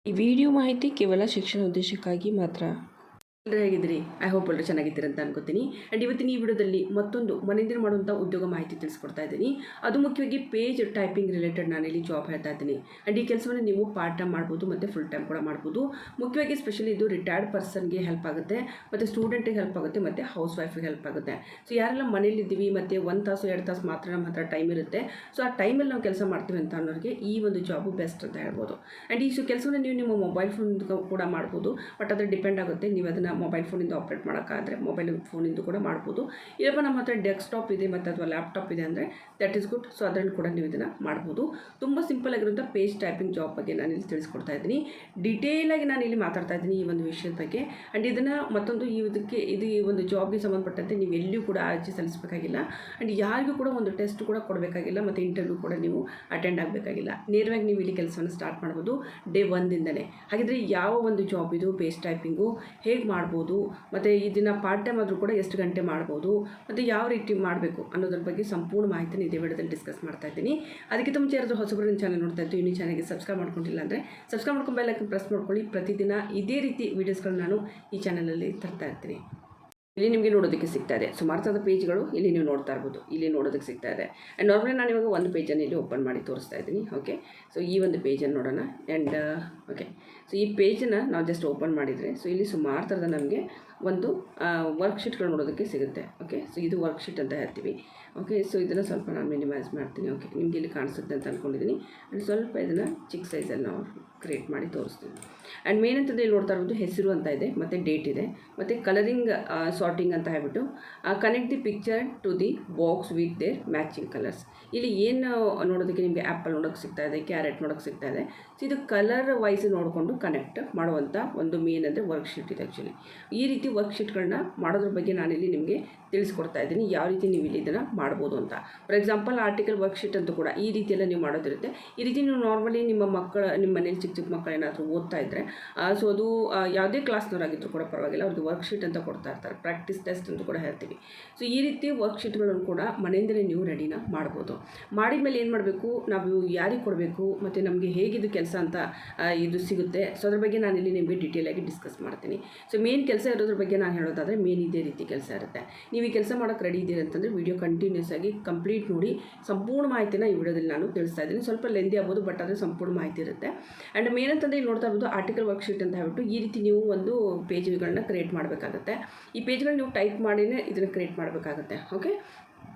ಈ ವಿಡಿಯೋ ಮಾಹಿತಿ ಕೇವಲ ಶಿಕ್ಷಣ ಉದ್ದೇಶಕ್ಕಾಗಿ ಮಾತ್ರ. ಎಲ್ಲರೂ ಹೇಗಿದ್ದೀರಿ? ಐ ಹೋಪ್ ಎಲ್ಲರೂ ಚೆನ್ನಾಗಿದ್ದೀರಿ ಅಂತ ಅನ್ಕೋತೀನಿ. ಆ್ಯಂಡ್ ಇವತ್ತಿನ ಈ ವಿಡಿಯೋದಲ್ಲಿ ಮತ್ತೊಂದು ಮನೆಯಿಂದ ಮಾಡುವಂಥ ಉದ್ಯೋಗ ಮಾಹಿತಿ ತಿಳಿಸ್ಕೊಡ್ತಾ ಇದ್ದೀನಿ. ಅದು ಮುಖ್ಯವಾಗಿ ಪೇಜ್ ಟೈಪಿಂಗ್ ರಿಲೇಟೆಡ್ ನಾನಿಲ್ಲಿ ಜಾಬ್ ಹೇಳ್ತಾ ಇದ್ದೀನಿ. ಆ್ಯಂಡ್ ಈ ಕೆಲಸವನ್ನು ನೀವು ಪಾರ್ಟ್ ಟೈಮ್ ಮಾಡ್ಬೋದು ಮತ್ತು ಫುಲ್ ಟೈಮ್ ಕೂಡ ಮಾಡ್ಬೋದು. ಮುಖ್ಯವಾಗಿ ಸ್ಪೆಷಲಿ ಇದು ರಿಟೈರ್ಡ್ ಪರ್ಸನ್ಗೆ ಹೆಲ್ಪ್ ಆಗುತ್ತೆ, ಮತ್ತು ಸ್ಟೂಡೆಂಟಿಗೆ ಹೆಲ್ಪ್ ಆಗುತ್ತೆ, ಮತ್ತು ಹೌಸ್ ವೈಫಿಗೆ ಹೆಲ್ಪ್ ಆಗುತ್ತೆ. ಸೊ ಯಾರೆಲ್ಲ ಮನೇಲಿದ್ದೀವಿ ಮತ್ತು 1 ತಾಸು 2 ತಾಸು ಮಾತ್ರ ನಮ್ಮ ಹತ್ರ ಟೈಮ್ ಇರುತ್ತೆ, ಸೊ ಆ ಟೈಮಲ್ಲಿ ನಾವು ಕೆಲಸ ಮಾಡ್ತೀವಿ ಅಂತ ಅನ್ನೋರಿಗೆ ಈ ಒಂದು ಜಾಬು ಬೆಸ್ಟ್ ಅಂತ ಹೇಳ್ಬೋದು. ಆ್ಯಂಡ್ ಈ ಕೆಲಸವನ್ನು ನೀವು ನಿಮ್ಮ ಮೊಬೈಲ್ ಫೋನ್ ಕೂಡ ಮಾಡ್ಬೋದು, ಬಟ್ ಅದ್ರ ಡಿಪೆಂಡ್ ಆಗುತ್ತೆ. ನೀವು ಅದನ್ನು ಮೊಬೈಲ್ ಫೋನಿಂದ ಆಪ್ರೇಟ್ ಮಾಡೋಕ್ಕಾದರೆ ಮೊಬೈಲ್ ಫೋನಿಂದ ಕೂಡ ಮಾಡ್ಬೋದು. ಇಲ್ಲಪ್ಪ ನಮ್ಮ ಹತ್ರ ಡೆಸ್ಕ್ಟಾಪ್ ಇದೆ ಮತ್ತು ಅಥವಾ ಲ್ಯಾಪ್ಟಾಪ್ ಇದೆ ಅಂದರೆ ದಟ್ ಈಸ್ ಗುಡ್. ಸೊ ಅದರಲ್ಲಿ ಕೂಡ ನೀವು ಇದನ್ನು ಮಾಡ್ಬೋದು. ತುಂಬ ಸಿಂಪಲ್ ಆಗಿರುವಂಥ ಪೇಜ್ ಟೈಪಿಂಗ್ ಜಾಬ್ ಬಗ್ಗೆ ನಾನು ಇಲ್ಲಿ ತಿಳಿಸ್ಕೊಡ್ತಾ ಇದ್ದೀನಿ. ಡಿಟೇಲಾಗಿ ನಾನು ಇಲ್ಲಿ ಮಾತಾಡ್ತಾ ಇದ್ದೀನಿ ಈ ಒಂದು ವಿಷಯದ ಬಗ್ಗೆ. ಆ್ಯಂಡ್ ಇದನ್ನು ಮತ್ತೊಂದು ಇದು ಈ ಒಂದು ಜಾಬ್ಗೆ ಸಂಬಂಧಪಟ್ಟಂತೆ ನೀವು ಎಲ್ಲಿಯೂ ಕೂಡ ಅರ್ಜಿ ಸಲ್ಲಿಸಬೇಕಾಗಿಲ್ಲ, ಆ್ಯಂಡ್ ಯಾರಿಗೂ ಕೂಡ ಒಂದು ಟೆಸ್ಟ್ ಕೂಡ ಕೊಡಬೇಕಾಗಿಲ್ಲ, ಮತ್ತು ಇಂಟರ್ವ್ಯೂ ಕೂಡ ನೀವು ಅಟೆಂಡ್ ಆಗಬೇಕಾಗಿಲ್ಲ. ನೇರವಾಗಿ ನೀವು ಇಲ್ಲಿ ಕೆಲಸವನ್ನು ಸ್ಟಾರ್ಟ್ ಮಾಡ್ಬೋದು ಡೇ 1ದಿಂದಲೇ. ಹಾಗಿದ್ರೆ ಯಾವ ಒಂದು ಜಾಬ್ ಇದು ಪೇಜ್ ಟೈಪಿಂಗು ಹೇಗೆ ಮಾಡ್ಬೋದು, ಮತ್ತು ಇದನ್ನು ಪಾರ್ಟ್ ಟೈಮ್ ಆದರೂ ಕೂಡ ಎಷ್ಟು ಗಂಟೆ ಮಾಡ್ಬೋದು, ಮತ್ತು ಯಾವ ರೀತಿ ಮಾಡಬೇಕು ಅನ್ನೋದ್ರ ಬಗ್ಗೆ ಸಂಪೂರ್ಣ ಮಾಹಿತಿನ ಇದೇ ವಿಡಿಯೋದಲ್ಲಿ ಡಿಸ್ಕಸ್ ಮಾಡ್ತಾ ಇದ್ದೀನಿ. ಅದಕ್ಕಿಂತ ಮುಂಚೆ ಯಾರಾದರೂ ಹೊಸಬರು ಚಾನಲ್ ನೋಡ್ತಾ ಇದ್ದು ಇನ್ನೂ ಚಾನಲ್ಗೆ ಸಬ್ಸ್ಕ್ರೈಬ್ ಮಾಡ್ಕೊಂಡಿಲ್ಲ ಅಂದರೆ ಸಬ್ಸ್ಕ್ರೈಬ್ ಮಾಡ್ಕೊಂಡು ಬೆಲ್ ಐಕಾನ್ ಪ್ರೆಸ್ ಮಾಡ್ಕೊಳ್ಳಿ. ಪ್ರತಿದಿನ ಇದೇ ರೀತಿ ವೀಡಿಯೋಸ್ಗಳನ್ನ ನಾನು ಈ ಚಾನಲಲ್ಲಿ ತರ್ತಾ ಇರ್ತೀನಿ. ಇಲ್ಲಿ ನಿಮಗೆ ನೋಡೋದಕ್ಕೆ ಸಿಗ್ತಾ ಇದೆ ಸುಮಾರು ಥರದ ಪೇಜ್ಗಳು ಇಲ್ಲಿ ನೀವು ನೋಡ್ತಾ ಇರ್ಬೋದು. ಇಲ್ಲಿ ನೋಡೋದಕ್ಕೆ ಸಿಗ್ತಾ ಇದೆ. ಆ್ಯಂಡ್ ನಾರ್ಮಲಿ ನಾನು ಇವಾಗ ಒಂದು ಪೇಜನ್ನು ಇಲ್ಲಿ ಓಪನ್ ಮಾಡಿ ತೋರಿಸ್ತಾ ಇದ್ದೀನಿ. ಓಕೆ, ಸೊ ಈ ಒಂದು ಪೇಜನ್ನು ನೋಡೋಣ. ಆ್ಯಂಡ್ ಓಕೆ, ಸೊ ಈ ಪೇಜನ್ನು ನಾವು ಜಸ್ಟ್ ಓಪನ್ ಮಾಡಿದರೆ ಸೊ ಇಲ್ಲಿ ಸುಮಾರು ಥರದ ನಮಗೆ ಒಂದು ವರ್ಕ್ಶೀಟ್ಗಳು ನೋಡೋದಕ್ಕೆ ಸಿಗುತ್ತೆ. ಓಕೆ, ಸೊ ಇದು ವರ್ಕ್ಶೀಟ್ ಅಂತ ಹೇಳ್ತೀವಿ. ಓಕೆ, ಸೊ ಇದನ್ನು ಸ್ವಲ್ಪ ನಾನು ಮಿನಿಮೈಸ್ ಮಾಡ್ತೀನಿ. ಓಕೆ, ನಿಮಗೆ ಇಲ್ಲಿ ಕಾಣಿಸುತ್ತೆ ಅಂತ ಅಂದ್ಕೊಂಡಿದ್ದೀನಿ. ಆ್ಯಂಡ್ ಸ್ವಲ್ಪ ಇದನ್ನು ಚಿಕ್ಕ ಸೈಜಲ್ಲಿ ನಾವು ಕ್ರಿಯೇಟ್ ಮಾಡಿ ತೋರಿಸ್ತೀನಿ. ಆ್ಯಂಡ್ ಮೇನ್ ಅಂತಂದರೆ ಇಲ್ಲಿ ನೋಡ್ತಾ ಇರೋದು ಹೆಸರು ಅಂತ ಇದೆ, ಮತ್ತು ಡೇಟ್ ಇದೆ, ಮತ್ತು ಕಲರಿಂಗ್ ಸಾರ್ಟಿಂಗ್ ಅಂತ ಹೇಳ್ಬಿಟ್ಟು connect the picture to the box with their matching colours. ಇಲ್ಲಿ ಏನು ನೋಡೋದಕ್ಕೆ ನಿಮಗೆ ಆ್ಯಪಲ್ ನೋಡೋಕ್ಕೆ ಸಿಗ್ತಾ ಇದೆ, ಕ್ಯಾರೆಟ್ ನೋಡೋಕ್ಕೆ ಸಿಗ್ತಾ ಇದೆ. ಸೊ ಇದು ಕಲರ್ ವೈಸ್ ನೋಡಿಕೊಂಡು ಕನೆಕ್ಟ್ ಮಾಡುವಂಥ ಒಂದು ಮೇನ್ ಅಂದರೆ ವರ್ಕ್ಶೀಟ್ ಇದೆ. ಆ್ಯಕ್ಚುಲಿ ಈ ರೀತಿ ವರ್ಕ್ಶೀಟ್ಗಳನ್ನ ಮಾಡೋದ್ರ ಬಗ್ಗೆ ನಾನಿಲ್ಲಿ ನಿಮಗೆ ತಿಳಿಸ್ಕೊಡ್ತಾ ಇದ್ದೀನಿ, ಯಾವ ರೀತಿ ನೀವು ಇಲ್ಲಿ ಇದನ್ನು ಮಾಡ್ಬೋದು ಅಂತ. ಫಾರ್ ಎಕ್ಸಾಂಪಲ್ ಆರ್ಟಿಕಲ್ ವರ್ಕ್ಶೀಟ್ ಅಂತೂ ಕೂಡ ಈ ರೀತಿಯೆಲ್ಲ ನೀವು ಮಾಡೋದಿರುತ್ತೆ. ಈ ರೀತಿ ನೀವು ನಾರ್ಮಲಿ ನಿಮ್ಮ ಮನೇಲಿ ಚಿಕ್ಕ ಚಿಕ್ಕ ಮಕ್ಕಳು ಏನಾದರೂ ಓದ್ತಾ ಇದ್ದರೆ ಸೊ ಅದು ಯಾವುದೇ ಕ್ಲಾಸ್ನವರಾಗಿದ್ದರೂ ಕೂಡ ಪರವಾಗಿಲ್ಲ, ಅವ್ರಿಗೆ ವರ್ಕ್ಶೀಟ್ ಅಂತ ಕೊಡ್ತಾ ಇರ್ತಾರೆ, ಪ್ರಾಕ್ಟೀಸ್ ಟೆಸ್ಟ್ ಅಂತ ಕೂಡ ಹೇಳ್ತೀವಿ. ಸೊ ಈ ರೀತಿ ವರ್ಕ್ಶೀಟ್ಗಳನ್ನು ಕೂಡ ಮನೆಯಿಂದಲೇ ನೀವು ರೆಡಿನ ಮಾಡ್ಬೋದು. ಮಾಡಿದ ಮೇಲೆ ಏನು ಮಾಡಬೇಕು, ನಾವು ಯಾರಿಗೆ ಕೊಡಬೇಕು, ಮತ್ತು ನಮಗೆ ಹೇಗಿದು ಕೆಲಸ ಅಂತ ಇದು ಸಿಗುತ್ತೆ. ಸೊ ಅದ್ರ ಬಗ್ಗೆ ನಾನಿಲ್ಲಿ ನಿಮಗೆ ಡೀಟೇಲಾಗಿ ಡಿಸ್ಕಸ್ ಮಾಡ್ತೀನಿ. ಸೊ ಮೇನ್ ಕೆಲಸ ಇರೋದ್ರ ಬಗ್ಗೆ ನಾನು ಹೇಳೋದಾದರೆ ಮೇನ್ ಇದೇ ರೀತಿ ಕೆಲಸ ಇರುತ್ತೆ. ನೀವು ಈ ಕೆಲಸ ಮಾಡೋಕ್ಕೆ ರೆಡಿ ಇದ್ದೀರಿ ಅಂತಂದರೆ ವಿಡಿಯೋ ಕಂಟಿನ್ಯೂಸ್ ಆಗಿ ಕಂಪ್ಲೀಟ್ ನೋಡಿ. ಸಂಪೂರ್ಣ ಮಾಹಿತಿನ ಈ ವಿಡಿಯೋದಲ್ಲಿ ನಾನು ತಿಳಿಸ್ತಾ ಇದ್ದೀನಿ. ಸ್ವಲ್ಪ ಲೆಂದಿ ಆಗ್ಬೋದು, ಬಟ್ ಆದರೆ ಸಂಪೂರ್ಣ ಮಾಹಿತಿ ಇರುತ್ತೆ. ಆ್ಯಂಡ್ ಮೇನ್ ಅಂತಂದರೆ ಇಲ್ಲಿ ನೋಡ್ತಾ ಇರ್ಬೋದು ಆರ್ಟಿಕಲ್ ವರ್ಕ್ಶೀಟ್ ಅಂತ ಹೇಳ್ಬಿಟ್ಟು ಈ ರೀತಿ ನೀವು ಒಂದು ಪೇಜ್ಗಳನ್ನ ಕ್ರಿಯೇಟ್ ಮಾಡಬೇಕಾಗುತ್ತೆ. ಈ ಪೇಜ್ಗಳನ್ನ ನೀವು ಟೈಪ್ ಮಾಡಿನೇ ಇದನ್ನು ಕ್ರಿಯೇಟ್ ಮಾಡಬೇಕಾಗುತ್ತೆ. Okay,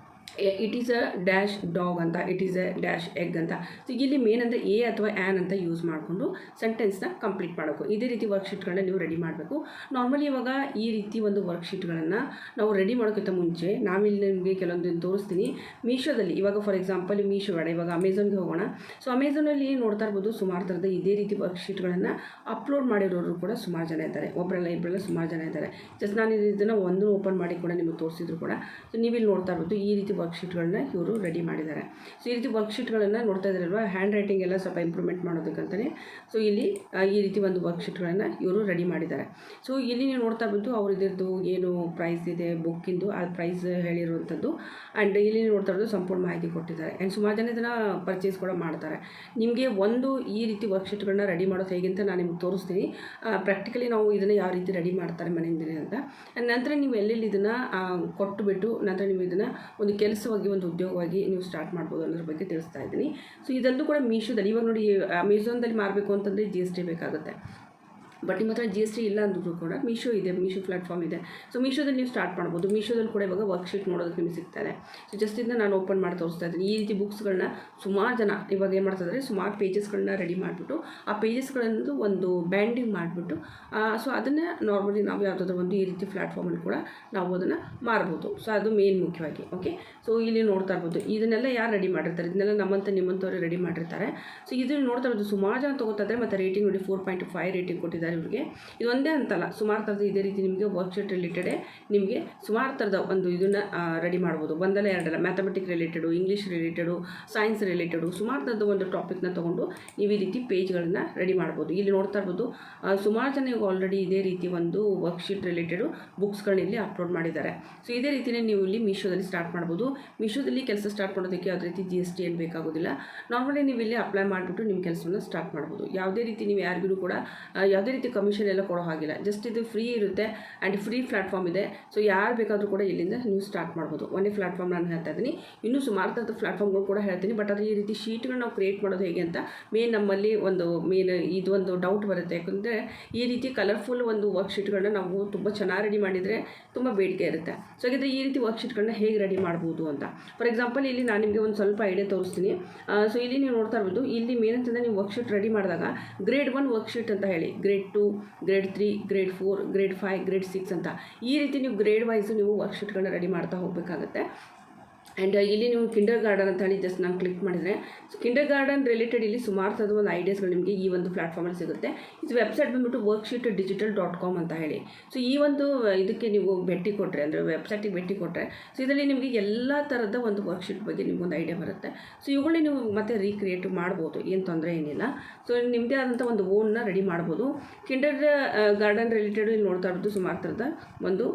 it is a dash dog ಅಂತ, it is a dash egg ಅಂತ. ಸೊ ಇಲ್ಲಿ ಮೇನ್ ಅಂದರೆ ಎ ಅಥವಾ ಆ್ಯನ್ ಅಂತ ಯೂಸ್ ಮಾಡಿಕೊಂಡು ಸೆಂಟೆನ್ಸ್ನ ಕಂಪ್ಲೀಟ್ ಮಾಡಬೇಕು. ಇದೇ ರೀತಿ ವರ್ಕ್ಶೀಟ್ಗಳನ್ನ ನೀವು ರೆಡಿ ಮಾಡಬೇಕು. ನಾರ್ಮಲಿ ಇವಾಗ ಈ ರೀತಿ ಒಂದು ವರ್ಕ್ಶೀಟ್ಗಳನ್ನು ನಾವು ರೆಡಿ ಮಾಡೋಕ್ಕಿಂತ ಮುಂಚೆ ನಾವಿಲ್ಲಿ ನಿಮಗೆ ಕೆಲವೊಂದನ್ನು ತೋರಿಸ್ತೀನಿ. ಮೀಶೋದಲ್ಲಿ ಇವಾಗ ಫಾರ್ ಎಕ್ಸಾಂಪಲ್ ಮೀಶೋ ಬೇಡ, ಇವಾಗ ಅಮೆಝಾನ್ಗೆ ಹೋಗೋಣ. ಸೊ ಅಮೆಝಾನಲ್ಲಿ ನೋಡ್ತಾ ಇರ್ಬೋದು ಸುಮಾರು ಥರದ ಇದೇ ರೀತಿ ವರ್ಕ್ಶೀಟ್ಗಳನ್ನು ಅಪ್ಲೋಡ್ ಮಾಡಿರೋರು ಕೂಡ ಸುಮಾರು ಜನ ಇದ್ದಾರೆ. ಒಬ್ಬರಲ್ಲ ಇಬ್ಬರಲ್ಲ ಸುಮಾರು ಜನ ಇದ್ದಾರೆ. ಜಸ್ಟ್ ನಾನು ಇದನ್ನು ಒಂದು ಓಪನ್ ಮಾಡಿ ಕೂಡ ನಿಮಗೆ ತೋರಿಸಿದ್ರು ಕೂಡ ಸೊ ನೀವಿಲ್ಲಿ ನೋಡ್ತಾ ಇರ್ಬೋದು ಈ ರೀತಿ ವರ್ಕ್ಶೀಟ್ಗಳನ್ನ ಇವರು ರೆಡಿ ಮಾಡಿದ್ದಾರೆ. ಸೊ ಈ ರೀತಿ ವರ್ಕ್ಶೀಟ್ಗಳನ್ನು ನೋಡ್ತಾ ಇದ್ದಾರಲ್ವ, ಹ್ಯಾಂಡ್ ರೈಟಿಂಗ್ ಎಲ್ಲ ಸ್ವಲ್ಪ ಇಂಪ್ರೂವ್ಮೆಂಟ್ ಮಾಡೋದಕ್ಕಂತಲೇ ಸೊ ಇಲ್ಲಿ ಈ ರೀತಿ ಒಂದು ವರ್ಕ್ಶೀಟ್ಗಳನ್ನು ಇವರು ರೆಡಿ ಮಾಡಿದ್ದಾರೆ. ಸೊ ಇಲ್ಲಿ ನೀವು ನೋಡ್ತಾ ಇರ್ಬೋದು ಅವ್ರು ಇದ್ರದ್ದು ಏನು ಪ್ರೈಸ್ ಇದೆ ಬುಕ್ಕಿಂದು ಆ ಪ್ರೈಸ್ ಹೇಳಿರುವಂಥದ್ದು. ಆ್ಯಂಡ್ ಇಲ್ಲಿ ನೋಡ್ತಾ ಇರೋದು ಸಂಪೂರ್ಣ ಮಾಹಿತಿ ಕೊಟ್ಟಿದ್ದಾರೆ. ಆ್ಯಂಡ್ ಸುಮಾರು ಜನ ಇದನ್ನು ಪರ್ಚೇಸ್ ಕೂಡ ಮಾಡ್ತಾರೆ. ನಿಮಗೆ ಒಂದು ಈ ರೀತಿ ವರ್ಕ್ಶೀಟ್ಗಳನ್ನ ರೆಡಿ ಮಾಡೋದು ಹೇಗೆ ಅಂತ ನಾನು ನಿಮ್ಗೆ ತೋರಿಸ್ತೀನಿ. ಪ್ರಾಕ್ಟಿಕಲಿ ನಾವು ಇದನ್ನು ಯಾವ ರೀತಿ ರೆಡಿ ಮಾಡ್ತಾರೆ ಮನೆಯಿಂದಲೇ ಅಂತ. ಆ್ಯಂಡ್ ನಂತರ ನೀವು ಎಲ್ಲೆಲ್ಲಿ ಇದನ್ನು ಕೊಟ್ಟುಬಿಟ್ಟು ನಂತರ ನೀವು ಇದನ್ನು ಒಂದು ಕೆಲಸವಾಗಿ ಒಂದು ಉದ್ಯೋಗವಾಗಿ ನೀವು ಸ್ಟಾರ್ಟ್ ಮಾಡ್ಬೋದು ಅನ್ನೋದ್ರ ಬಗ್ಗೆ ತಿಳಿಸ್ತಾ ಇದ್ದೀನಿ. ಸೊ ಇದೆಲ್ಲೂ ಕೂಡ ಮೀಶೋದಲ್ಲಿ ಇವಾಗ ನೋಡಿ ಅಮೆಝಾನ್ದಲ್ಲಿ ಮಾರಬೇಕು ಅಂತಂದರೆ GST ಬೇಕಾಗುತ್ತೆ. ಬಟ್ ನಿಮ್ಮ ಹತ್ರ GST ಇಲ್ಲ ಅಂದ್ರೂ ಕೂಡ ಮೀಶೋ ಇದೆ, ಮೀಶೋ ಪ್ಲಾಟ್ಫಾರ್ಮ್ ಇದೆ. ಸೊ ಮೀಶೋದಲ್ಲಿ ನೀವು ಸ್ಟಾರ್ಟ್ ಮಾಡ್ಬೋದು. ಮೀಶೋದಲ್ಲಿ ಕೂಡ ಇವಾಗ ವರ್ಕ್ಶೀಟ್ ನೋಡೋದಕ್ಕೆ ನಿಮಗೆ ಸಿಗ್ತಾರೆ. ಸೊ ಜಸ್ಟ್ ಇದನ್ನ ನಾನು ಓಪನ್ ಮಾಡಿ ತೋರಿಸ್ತಾ ಇದ್ದೀನಿ. ಈ ರೀತಿ ಬುಕ್ಸ್ಗಳನ್ನ ಸುಮಾರು ಜನ ಇವಾಗ ಏನು ಮಾಡ್ತಿದ್ದಾರೆ, ಸುಮಾರು ಪೇಜಸ್ಗಳನ್ನ ರೆಡಿ ಮಾಡಿಬಿಟ್ಟು ಆ ಪೇಜಸ್ಗಳನ್ನು ಒಂದು ಬ್ಯಾಂಡಿಂಗ್ ಮಾಡಿಬಿಟ್ಟು ಸೊ ಅದನ್ನು ನಾರ್ಮಲಿ ನಾವು ಯಾವುದಾದ್ರೂ ಒಂದು ಈ ರೀತಿ ಪ್ಲ್ಯಾಟ್ಫಾರ್ಮಲ್ಲಿ ಕೂಡ ನಾವು ಅದನ್ನು ಮಾರ್ಬೋದು. ಸೊ ಅದು ಮೇನ್ ಮುಖ್ಯವಾಗಿ. ಓಕೆ, ಸೊ ಇಲ್ಲಿ ನೋಡ್ತಾ ಇರ್ಬೋದು ಇದನ್ನೆಲ್ಲ ಯಾರು ರೆಡಿ ಮಾಡಿರ್ತಾರೆ, ಇದನ್ನೆಲ್ಲ ನಿಮ್ಮಂಥವ್ರು ರೆಡಿ ಮಾಡಿರ್ತಾರೆ. ಸೊ ಇದನ್ನು ನೋಡ್ತಾ ಇರೋದು ಸುಮಾರು ಜನ ತೊಗೋತಾ ಇದ್ದಾರೆ. ಮತ್ತು ರೇಟಿಂಗ್ ನೋಡಿ 4.5 ರೇಟಿಂಗ್ ಕೊಟ್ಟಿದ್ದಾರೆ. ಇವ್ರಿಗೆ. ಇದು ಒಂದೇ ಅಂತಲ್ಲ, ಸುಮಾರು ಥರದ ಇದೇ ರೀತಿ ನಿಮಗೆ ವರ್ಕ್ಶೀಟ್ ರಿಲೇಟೆಡೇ ನಿಮಗೆ ಸುಮಾರು ಥರದ ಒಂದು ಇದನ್ನು ರೆಡಿ ಮಾಡ್ಬೋದು. ಒಂದಲ್ಲ ಎರಡಲ್ಲ, mathematic related, English related, science related ಸುಮಾರು ಥರದ ಒಂದು ಟಾಪಿಕ್ನ ತೊಗೊಂಡು ನೀವು ಈ ರೀತಿ ಪೇಜ್ಗಳನ್ನು ರೆಡಿ ಮಾಡ್ಬೋದು. ಇಲ್ಲಿ ನೋಡ್ತಾ ಇರ್ಬೋದು ಸುಮಾರು ಜನ ಈಗ ಆಲ್ರೆಡಿ ಇದೇ ರೀತಿ ಒಂದು ವರ್ಕ್ಶೀಟ್ ರಿಲೇಟೆಡು ಬುಕ್ಸ್ಗಳನ್ನ ಇಲ್ಲಿ ಅಪ್ಲೋಡ್ ಮಾಡಿದ್ದಾರೆ. ಸೊ ಇದೇ ರೀತಿಯೇ ನೀವು ಇಲ್ಲಿ ಮೀಶೋದಲ್ಲಿ ಸ್ಟಾರ್ಟ್ ಮಾಡ್ಬೋದು. ಮೀಶೋದಲ್ಲಿ ಕೆಲಸ ಸ್ಟಾರ್ಟ್ ಮಾಡೋದಕ್ಕೆ ಯಾವುದೇ ರೀತಿ GST ಏನು ಬೇಕಾಗೋದಿಲ್ಲ. ನಾರ್ಮಲಿ ನೀವು ಇಲ್ಲಿ ಅಪ್ಲೈ ಮಾಡಿಬಿಟ್ಟು ನಿಮ್ಮ ಕೆಲಸವನ್ನು ಸ್ಟಾರ್ಟ್ ಮಾಡ್ಬೋದು. ಯಾವುದೇ ರೀತಿ ನೀವು ಯಾರಿಗೂ ಕೂಡ ಯಾವುದೇ ರೀತಿ ಕಮಿಷನ್ ಎಲ್ಲ ಕೊಡೋ ಹಾಗಿಲ್ಲ. ಜಸ್ಟ್ ಇದು ಫ್ರೀ ಇರುತ್ತೆ ಆ್ಯಂಡ್ ಫ್ರೀ ಪ್ಲ್ಯಾಟ್ಫಾರ್ಮ್ ಇದೆ. ಸೊ ಯಾರು ಬೇಕಾದರೂ ಕೂಡ ಇಲ್ಲಿಂದ ನೀವು ಸ್ಟಾರ್ಟ್ ಮಾಡ್ಬೋದು. ಒಂದೇ ಪ್ಲ್ಯಾಟ್ಫಾರ್ಮ್ ನಾನು ಹೇಳ್ತಾ ಇದ್ದೀನಿ, ಇನ್ನೂ ಸುಮಾರು ಥರದ ಪ್ಲ್ಯಾಟ್ಫಾರ್ಮ್ಗಳು ಕೂಡ ಹೇಳ್ತೀನಿ. ಬಟ್ ಅದು ಈ ರೀತಿ ಶೀಟ್ಗಳನ್ನ ನಾವು ಕ್ರಿಯೇಟ್ ಮಾಡೋದು ಹೇಗೆ ಅಂತ ನಮ್ಮಲ್ಲಿ ಒಂದು ಇದು ಒಂದು ಡೌಟ್ ಬರುತ್ತೆ. ಯಾಕಂದರೆ ಈ ರೀತಿ ಕಲರ್ಫುಲ್ ಒಂದು ವರ್ಕ್ಶೀಟ್ಗಳನ್ನ ನಾವು ತುಂಬ ಚೆನ್ನಾಗಿ ರೆಡಿ ಮಾಡಿದರೆ ತುಂಬ ಬೇಡಿಕೆ ಇರುತ್ತೆ. ಸೊ ಹಾಗಿದ್ರೆ ಈ ರೀತಿ ವರ್ಕ್ಶೀಟ್ಗಳನ್ನ ಹೇಗೆ ರೆಡಿ ಮಾಡ್ಬೋದು ಅಂತ ಫಾರ್ ಎಕ್ಸಾಂಪಲ್ ಇಲ್ಲಿ ನಾನು ನಿಮಗೆ ಒಂದು ಸ್ವಲ್ಪ ಐಡಿಯಾ ತೋರಿಸ್ತೀನಿ. ಸೊ ಇಲ್ಲಿ ನೀವು ನೋಡ್ತಾ ಇರ್ಬೋದು, ಇಲ್ಲಿ ಮೇನಂತಂದರೆ ನೀವು ವರ್ಕ್ಶೀಟ್ ರೆಡಿ ಮಾಡಿದಾಗ ಗ್ರೇಡ್ 1 ವರ್ಕ್ಶೀಟ್ ಅಂತ ಹೇಳಿ, grade 2, grade 3, grade 4, grade 5, grade 6 ಅಂತ ಈ ರೀತಿ ನೀವು ಗ್ರೇಡ್ ವೈಸು ನೀವು ವರ್ಕ್ಶೀಟ್ಗಳನ್ನ ರೆಡಿ ಮಾಡ್ತಾ ಹೋಗಬೇಕಾಗುತ್ತೆ. ಆ್ಯಂಡ್ ಇಲ್ಲಿ ನೀವು ಕಿಂಡರ್ ಗಾರ್ಡನ್ ಅಂತ ಹೇಳಿ ಜಸ್ಟ್ ನಾನು ಕ್ಲಿಕ್ ಮಾಡಿದರೆ ಸೊ ಕಿಂಡರ್ ಗಾರ್ಡನ್ ರಿಲೇಟೆಡ್ ಇಲ್ಲಿ ಸುಮಾರು ಥರದ ಒಂದು ಐಡಿಯಾಸ್ಗಳು ನಿಮಗೆ ಈ ಒಂದು ಪ್ಲ್ಯಾಟ್ಫಾರ್ಮಲ್ಲಿ ಸಿಗುತ್ತೆ. ಇದು ವೆಬ್ಸೈಟ್ ಬಂದುಬಿಟ್ಟು worksheetdigital.com ಅಂತ ಹೇಳಿ. ಸೊ ಈ ಒಂದು ಇದಕ್ಕೆ ನೀವು ಭೇಟಿ ಕೊಟ್ಟರೆ, ಅಂದರೆ ವೆಬ್ಸೈಟಿಗೆ ಭೇಟಿ ಕೊಟ್ಟರೆ ಸೊ ಇದರಲ್ಲಿ ನಿಮಗೆ ಎಲ್ಲ ಥರದ ಒಂದು ವರ್ಕ್ಶೀಟ್ ಬಗ್ಗೆ ನಿಮಗೊಂದು ಐಡಿಯಾ ಬರುತ್ತೆ. ಸೊ ಇವುಗಳೇ ನೀವು ಮತ್ತೆ ರೀಕ್ರಿಯೇಟ್ ಮಾಡ್ಬೋದು, ಏನು ತೊಂದರೆ ಏನಿಲ್ಲ. ಸೊ ನಿಮ್ಮದೇ ಆದಂಥ ಒಂದು ಓನ್ನ ರೆಡಿ ಮಾಡ್ಬೋದು. ಕಿಂಡರ್ ಗಾರ್ಡನ್ ರಿಲೇಟೆಡ್ ಇಲ್ಲಿ ನೋಡ್ತಾ ಇರ್ಬೋದು ಸುಮಾರು ಥರದ ಒಂದು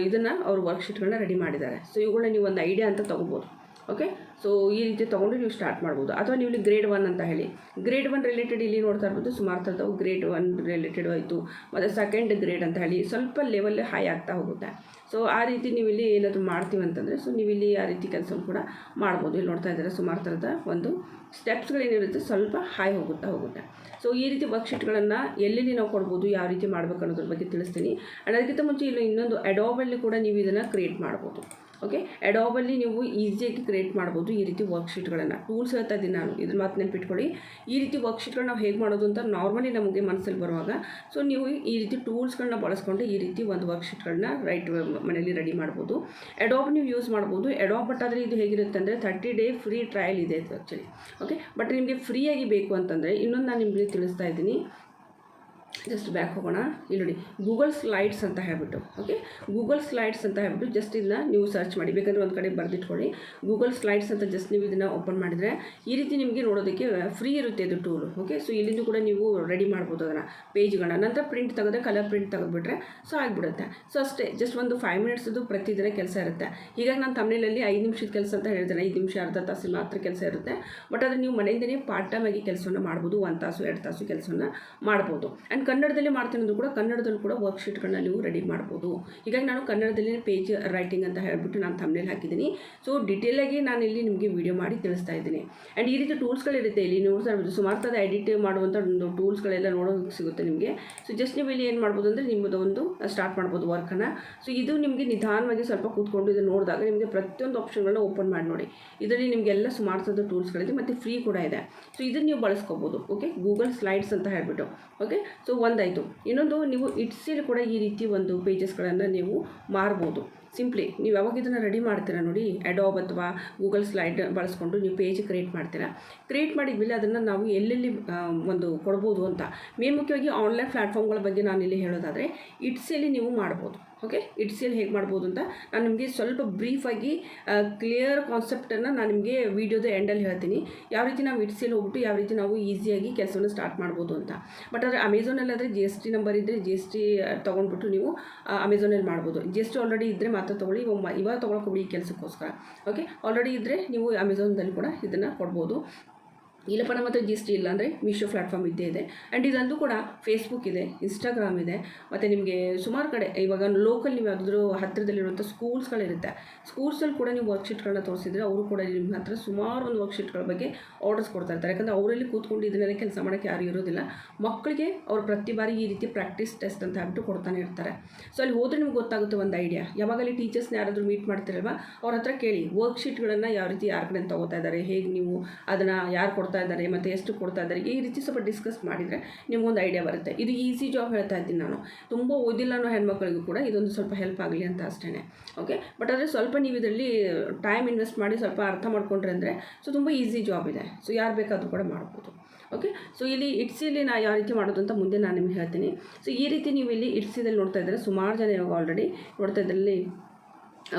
ಇದನ್ನು ಅವರು ವರ್ಕ್ಶೀಟ್ಗಳನ್ನ ರೆಡಿ ಮಾಡಿದ್ದಾರೆ. ಸೊ ಇವುಗಳನ್ನ ನೀವು ಒಂದು ಐಡಿಯಾ ಅಂತ ತೊಗೋಬೋದು. ಓಕೆ, ಸೊ ಈ ರೀತಿ ತೊಗೊಂಡು ನೀವು ಸ್ಟಾರ್ಟ್ ಮಾಡ್ಬೋದು. ಅಥವಾ ನೀವು ಇಲ್ಲಿ ಗ್ರೇಡ್ 1 ಅಂತ ಹೇಳಿ, ಗ್ರೇಡ್ 1 ರಿಲೇಟೆಡ್ ಇಲ್ಲಿ ನೋಡ್ತಾ ಇರ್ಬೋದು ಸುಮಾರು ಥರದವು ಗ್ರೇಡ್ 1 ರಿಲೇಟೆಡ್ ಆಯಿತು. ಮತ್ತು ಸೆಕೆಂಡ್ ಗ್ರೇಡ್ ಅಂತ ಹೇಳಿ ಸ್ವಲ್ಪ ಲೆವೆಲ್ ಹೈ ಆಗ್ತಾ ಹೋಗುತ್ತೆ. ಸೊ ಆ ರೀತಿ ನೀವು ಇಲ್ಲಿ ಏನಾದರೂ ಮಾಡ್ತೀವಿ ಅಂತಂದರೆ ಸೊ ನೀವು ಇಲ್ಲಿ ಆ ರೀತಿ ಕೆಲಸವನ್ನು ಕೂಡ ಮಾಡ್ಬೋದು. ಇಲ್ಲಿ ನೋಡ್ತಾ ಇದ್ದಾರೆ ಸುಮಾರು ಥರದ ಒಂದು ಸ್ಟೆಪ್ಸ್ಗಳೇನಿರುತ್ತೆ ಸ್ವಲ್ಪ ಹೈ ಹೋಗುತ್ತೆ. ಸೊ ಈ ರೀತಿ ವರ್ಕ್ಶೀಟ್ಗಳನ್ನು ಎಲ್ಲೆಲ್ಲಿ ನಾವು ಕೊಡ್ಬೋದು, ಯಾವ ರೀತಿ ಮಾಡಬೇಕು ಅನ್ನೋದ್ರ ಬಗ್ಗೆ ತಿಳಿಸ್ತೀನಿ. ಆ್ಯಂಡ್ ಅದಕ್ಕಿಂತ ಮುಂಚೆ ಇಲ್ಲಿ ಇನ್ನೊಂದು ಅಡೋಬಲ್ಲಿ ಕೂಡ ನೀವು ಇದನ್ನು ಕ್ರಿಯೇಟ್ ಮಾಡ್ಬೋದು. ಓಕೆ, ಅಡೋಬಲ್ಲಿ ನೀವು ಈಸಿಯಾಗಿ ಕ್ರಿಯೇಟ್ ಮಾಡ್ಬೋದು ಈ ರೀತಿ ವರ್ಕ್ಶೀಟ್ಗಳನ್ನು. ಟೂಲ್ಸ್ ಹೇಳ್ತಾ ಇದ್ದೀನಿ ನಾನು, ಇದ್ರ ಮಾತು ನೆನಪಿಟ್ಕೊಳ್ಳಿ. ಈ ರೀತಿ ವರ್ಕ್ಶೀಟ್ಗಳನ್ನ ನಾವು ಹೇಗೆ ಮಾಡೋದು ಅಂತ ನಾರ್ಮಲಿ ನಮಗೆ ಮನಸ್ಸಲ್ಲಿ ಬರುವಾಗ ಸೊ ನೀವು ಈ ರೀತಿ ಟೂಲ್ಸ್ಗಳನ್ನ ಬಳಸ್ಕೊಂಡು ಈ ರೀತಿ ಒಂದು ವರ್ಕ್ಶೀಟ್ಗಳನ್ನ ಮನೆಯಲ್ಲಿ ರೆಡಿ ಮಾಡ್ಬೋದು. ಅಡೋಬ್ ನೀವು ಯೂಸ್ ಮಾಡ್ಬೋದು. ಅಡೋಬ್ ಬಟ್ ಆದರೆ ಇದು ಹೇಗಿರುತ್ತೆ ಅಂದರೆ 30 ಡೇ ಫ್ರೀ ಟ್ರಯಲ್ ಇದೆ ಇದು ಆ್ಯಕ್ಚುಲಿ. ಓಕೆ, ಬಟ್ ನಿಮಗೆ ಫ್ರೀಯಾಗಿ ಬೇಕು ಅಂತಂದರೆ ಇನ್ನೊಂದು ನಾನು ನಿಮಗೆ ತಿಳಿಸ್ತಾ ಇದ್ದೀನಿ. ಜಸ್ಟ್ ಬ್ಯಾಕ್ ಹೋಗೋಣ. ಇಲ್ಲಿ ನೋಡಿ, ಗೂಗಲ್ ಸ್ಲೈಡ್ಸ್ ಅಂತ ಹೇಳ್ಬಿಟ್ಟು, ಓಕೆ, ಗೂಗಲ್ ಸ್ಲೈಡ್ಸ್ ಅಂತ ಹೇಳ್ಬಿಟ್ಟು ಜಸ್ಟ್ ಇದನ್ನ ನೀವು ಸರ್ಚ್ ಮಾಡಿ, ಬೇಕಂದರೆ ಒಂದು ಕಡೆ ಬರೆದಿಟ್ಕೊಳ್ಳಿ. ಗೂಗಲ್ ಸ್ಲೈಡ್ಸ್ ಅಂತ ಜಸ್ಟ್ ನೀವು ಇದನ್ನು ಓಪನ್ ಮಾಡಿದರೆ ಈ ರೀತಿ ನಿಮಗೆ ನೋಡೋದಕ್ಕೆ ಫ್ರೀ ಇರುತ್ತೆ ಇದು ಟೂಲು. ಓಕೆ, ಸೊ ಇಲ್ಲಿಂದ ಕೂಡ ನೀವು ರೆಡಿ ಮಾಡ್ಬೋದು ಅದನ್ನು ಪೇಜ್ಗಳನ್ನ. ನಂತರ ಪ್ರಿಂಟ್ ತೆಗೆದ್ರೆ ಕಲರ್ ಪ್ರಿಂಟ್ ತೆಗೆದುಬಿಟ್ರೆ ಸೊ ಆಗಿಬಿಡುತ್ತೆ. ಸೊ ಅಷ್ಟೇ, ಜಸ್ಟ್ ಒಂದು 5 ಮಿನಿಟ್ಸದು ಪ್ರತಿದಿನ ಕೆಲಸ ಇರುತ್ತೆ. ಹೀಗಾಗಿ ನಾನು ತಮಿಳಲ್ಲಿ 5 ನಿಮಿಷದ ಕೆಲಸ ಅಂತ ಹೇಳ್ತೇನೆ. 5 ನಿಮಿಷ ಅರ್ಧ ತಾಸು ಮಾತ್ರ ಕೆಲಸ ಇರುತ್ತೆ. ಬಟ್ ಆದರೆ ನೀವು ಮನೆಯಿಂದಲೇ ಪಾರ್ಟ್ ಟೈಮ್ ಆಗಿ ಕೆಲಸವನ್ನು ಮಾಡ್ಬೋದು. 1 ತಾಸು 2 ತಾಸು ಕೆಲಸವನ್ನು ಮಾಡ್ಬೋದು. ಆ್ಯಂಡ್ ಕನ್ನಡದಲ್ಲಿ ಮಾಡ್ತೀನಿ ಕೂಡ ಕನ್ನಡದಲ್ಲೂ ಕೂಡ ವರ್ಕ್ಶೀಟ್ಗಳನ್ನ ನೀವು ರೆಡಿ ಮಾಡ್ಬೋದು. ಹೀಗಾಗಿ ನಾನು ಕನ್ನಡದಲ್ಲಿ ಪೇಜ್ ರೈಟಿಂಗ್ ಅಂತ ಹೇಳ್ಬಿಟ್ಟು ನಾನು ಥಂಬ್ನೇಲ್ ಹಾಕಿದ್ದೀನಿ. ಸೊ ಡಿಟೇಲಾಗಿ ನಾನು ಇಲ್ಲಿ ನಿಮಗೆ ವಿಡಿಯೋ ಮಾಡಿ ತಿಳಿಸ್ತಾ ಇದ್ದೀನಿ. ಆ್ಯಂಡ್ ಈ ರೀತಿ ಟೂಲ್ಸ್ಗಳಿರುತ್ತೆ ಇಲ್ಲಿ ನೋಡ್ತಾ ಇರ್ಬೋದು. ಸುಮಾರು ಥರದ ಎಡಿಟ್ ಮಾಡುವಂಥ ಒಂದು ಟೂಲ್ಸ್ಗಳೆಲ್ಲ ನೋಡೋಕ್ಕೆ ಸಿಗುತ್ತೆ ನಿಮಗೆ. ಸೊ ಜಸ್ಟ್ ನೀವು ಇಲ್ಲಿ ಏನು ಮಾಡ್ಬೋದು ಅಂದರೆ ನಿಮ್ಮದು ಒಂದು ಸ್ಟಾರ್ಟ್ ಮಾಡ್ಬೋದು ವರ್ಕನ್ನು. ಸೊ ಇದು ನಿಮಗೆ ನಿಧಾನವಾಗಿ ಸ್ವಲ್ಪ ಕೂತ್ಕೊಂಡು ಇದನ್ನು ನೋಡಿದಾಗ ನಿಮಗೆ ಪ್ರತಿಯೊಂದು ಆಪ್ಷನ್ಗಳನ್ನ ಓಪನ್ ಮಾಡಿ ನೋಡಿ. ಇದರಲ್ಲಿ ನಿಮಗೆಲ್ಲ ಸುಮಾರು ಥರದ ಟೂಲ್ಸ್ಗಳಿದೆ ಮತ್ತು ಫ್ರೀ ಕೂಡ ಇದೆ. ಸೊ ಇದನ್ನು ನೀವು ಬಳಸ್ಕೋಬೋದು. ಓಕೆ, ಗೂಗಲ್ ಸ್ಲೈಡ್ಸ್ ಅಂತ ಹೇಳ್ಬಿಟ್ಟು. ಓಕೆ, ಸೊ ಒಂದಾಯಿತು. ಇನ್ನೊಂದು ನೀವು ಇಟ್ಸಿಲಿ ಕೂಡ ಈ ರೀತಿ ಒಂದು ಪೇಜಸ್ಗಳನ್ನು ನೀವು ಮಾರ್ಬೋದು. ಸಿಂಪ್ಲಿ ನೀವು ಯಾವಾಗ ಇದನ್ನು ರೆಡಿ ಮಾಡ್ತೀರಾ ನೋಡಿ, ಅಡೋಬ್ ಅಥವಾ ಗೂಗಲ್ ಸ್ಲೈಡ್ ಬಳಸ್ಕೊಂಡು ನೀವು ಪೇಜ್ ಕ್ರಿಯೇಟ್ ಮಾಡ್ತೀರಾ. ಕ್ರಿಯೇಟ್ ಮಾಡಿದ್ಮೇಲೆ ಅದನ್ನು ನಾವು ಎಲ್ಲೆಲ್ಲಿ ಒಂದು ಕೊಡ್ಬೋದು ಅಂತ ಮುಖ್ಯವಾಗಿ ಆನ್ಲೈನ್ ಪ್ಲ್ಯಾಟ್ಫಾರ್ಮ್ಗಳ ಬಗ್ಗೆ ನಾನು ಇಲ್ಲಿ ಹೇಳೋದಾದರೆ ಇಟ್ಸಿಯಲ್ಲಿ ನೀವು ಮಾಡ್ಬೋದು. ಓಕೆ, ಇಟ್ಸಿಯಲ್ಲಿ ಹೇಗೆ ಮಾಡ್ಬೋದು ಅಂತ ನಾನು ನಿಮಗೆ ಸ್ವಲ್ಪ ಬ್ರೀಫಾಗಿ ಕ್ಲಿಯರ್ ಕಾನ್ಸೆಪ್ಟನ್ನು ನಾನು ನಿಮಗೆ ವೀಡಿಯೋದ ಎಂಡಲ್ಲಿ ಹೇಳ್ತೀನಿ. ಯಾವ ರೀತಿ ನಾವು ಇಟ್ಸಿಯಲ್ಲಿ ಹೋಗ್ಬಿಟ್ಟು ಯಾವ ರೀತಿ ನಾವು ಈಸಿಯಾಗಿ ಕೆಲಸವನ್ನು ಸ್ಟಾರ್ಟ್ ಮಾಡ್ಬೋದು ಅಂತ. ಬಟ್ ಆದರೆ ಅಮೆಝಾನಲ್ಲಾದರೆ GST ನಂಬರ್ ಇದ್ದರೆ GST ತೊಗೊಂಡ್ಬಿಟ್ಟು ನೀವು ಅಮೆಝಾನಲ್ಲಿ ಮಾಡ್ಬೋದು. GST ಆಲ್ರೆಡಿ ಇದ್ದರೆ ಮಾತ್ರ ತೊಗೊಳ್ಳಿ, ಇವಾಗ ತೊಗೊಳಕ್ಕೆ ಈ ಕೆಲಸಕ್ಕೋಸ್ಕರ. ಓಕೆ, ಆಲ್ರೆಡಿ ಇದ್ದರೆ ನೀವು ಅಮೆಝಾನ್ದಲ್ಲಿ ಕೂಡ ಇದನ್ನು ಕೊಡ್ಬೋದು. ಇಲ್ಲಪ್ಪ ನಮ್ಮ ಹತ್ರ GST ಇಲ್ಲ ಅಂದರೆ ಮೀಶೋ ಪ್ಲ್ಯಾಟ್ಫಾರ್ಮ್ ಇದ್ದೇ ಇದೆ. ಆ್ಯಂಡ್ ಇದಂತೂ ಕೂಡ ಫೇಸ್ಬುಕ್ ಇದೆ, ಇನ್ಸ್ಟಾಗ್ರಾಮ್ ಇದೆ, ಮತ್ತು ನಿಮಗೆ ಸುಮಾರು ಕಡೆ ಇವಾಗ ಲೋಕಲ್ ನೀವು ಯಾವುದಾದ್ರೂ ಹತ್ತಿರದಲ್ಲಿರುವಂಥ ಸ್ಕೂಲ್ಸ್ಗಳಿರುತ್ತೆ. ಸ್ಕೂಲ್ಸಲ್ಲಿ ಕೂಡ ನೀವು ವರ್ಕ್ಶೀಟ್ಗಳನ್ನ ತೋರಿಸಿದ್ರೆ ಅವರು ಕೂಡ ನಿಮ್ಮ ಹತ್ರ ಸುಮಾರು ಒಂದು ವರ್ಕ್ಶೀಟ್ಗಳ ಬಗ್ಗೆ ಆರ್ಡರ್ಸ್ ಕೊಡ್ತಾ ಇರ್ತಾರೆ. ಯಾಕಂದರೆ ಅವರಲ್ಲಿ ಕೂತ್ಕೊಂಡು ಇದನ್ನೆಲ್ಲ ಕೆಲಸ ಮಾಡೋಕ್ಕೆ ಯಾರು ಇರೋದಿಲ್ಲ. ಮಕ್ಕಳಿಗೆ ಅವ್ರು ಪ್ರತಿ ಬಾರಿ ಈ ರೀತಿ ಪ್ರಾಕ್ಟೀಸ್ ಟೆಸ್ಟ್ ಅಂತ ಹೇಳ್ಬಿಟ್ಟು ಕೊಡ್ತಾನೆ ಇರ್ತಾರೆ. ಸೊ ಅಲ್ಲಿ ಹೋದರೆ ನಿಮ್ಗೆ ಗೊತ್ತಾಗುತ್ತೆ ಒಂದು ಐಡಿಯಾ. ಯಾವಾಗಲ್ಲಿ ಟೀಚರ್ಸ್ನ ಯಾರಾದರೂ ಮೀಟ್ ಮಾಡ್ತಿರಲ್ವ ಅವ್ರ ಹತ್ರ ಕೇಳಿ ವರ್ಕ್ಶೀಟ್ಗಳನ್ನು ಯಾವ ರೀತಿ ಯಾರ ಕಡೆ ತೊಗೋತಾ ಇದ್ದಾರೆ, ಹೇಗೆ ನೀವು ಅದನ್ನು ಯಾರು ಕೊಡ್ತಾರೆ ಕೊಡ್ತಾ ಇದ್ದಾರೆ ಮತ್ತು ಎಷ್ಟು ಕೊಡ್ತಾ ಇದ್ದಾರೆ, ಈ ರೀತಿ ಸ್ವಲ್ಪ ಡಿಸ್ಕಸ್ ಮಾಡಿದರೆ ನಿಮಗೊಂದು ಐಡಿಯಾ ಬರುತ್ತೆ. ಇದು ಈಸಿ ಜಾಬ್ ಹೇಳ್ತಾ ಇದ್ದೀನಿ ನಾನು, ತುಂಬ ಓದಿಲ್ಲ ಅನ್ನೋ ಹೆಣ್ಮಕ್ಳಿಗೂ ಕೂಡ ಇದೊಂದು ಸ್ವಲ್ಪ ಹೆಲ್ಪ್ ಆಗಲಿ ಅಂತ ಅಷ್ಟೇ. ಓಕೆ, ಬಟ್ ಆದರೆ ಸ್ವಲ್ಪ ನೀವು ಇದರಲ್ಲಿ ಟೈಮ್ ಇನ್ವೆಸ್ಟ್ ಮಾಡಿ ಸ್ವಲ್ಪ ಅರ್ಥ ಮಾಡ್ಕೊಂಡ್ರೆ ಅಂದರೆ ಸೊ ತುಂಬ ಈಸಿ ಜಾಬ್ ಇದೆ. ಸೊ ಯಾರು ಬೇಕಾದರೂ ಕೂಡ ಮಾಡ್ಬೋದು. ಓಕೆ, ಸೊ ಇಲ್ಲಿ ಇಟ್ಸಿಯಲ್ಲಿ ನಾನು ಯಾವ ರೀತಿ ಮಾಡೋದು ಅಂತ ಮುಂದೆ ನಾನು ನಿಮ್ಗೆ ಹೇಳ್ತೀನಿ. ಸೊ ಈ ರೀತಿ ನೀವು ಇಲ್ಲಿ ಇಟ್ಸಿದಲ್ಲಿ ನೋಡ್ತಾ ಇದ್ದಾರೆ, ಸುಮಾರು ಜನ ಇವಾಗ ಆಲ್ರೆಡಿ ನೋಡ್ತಾ ಇದ್ದಲ್ಲಿ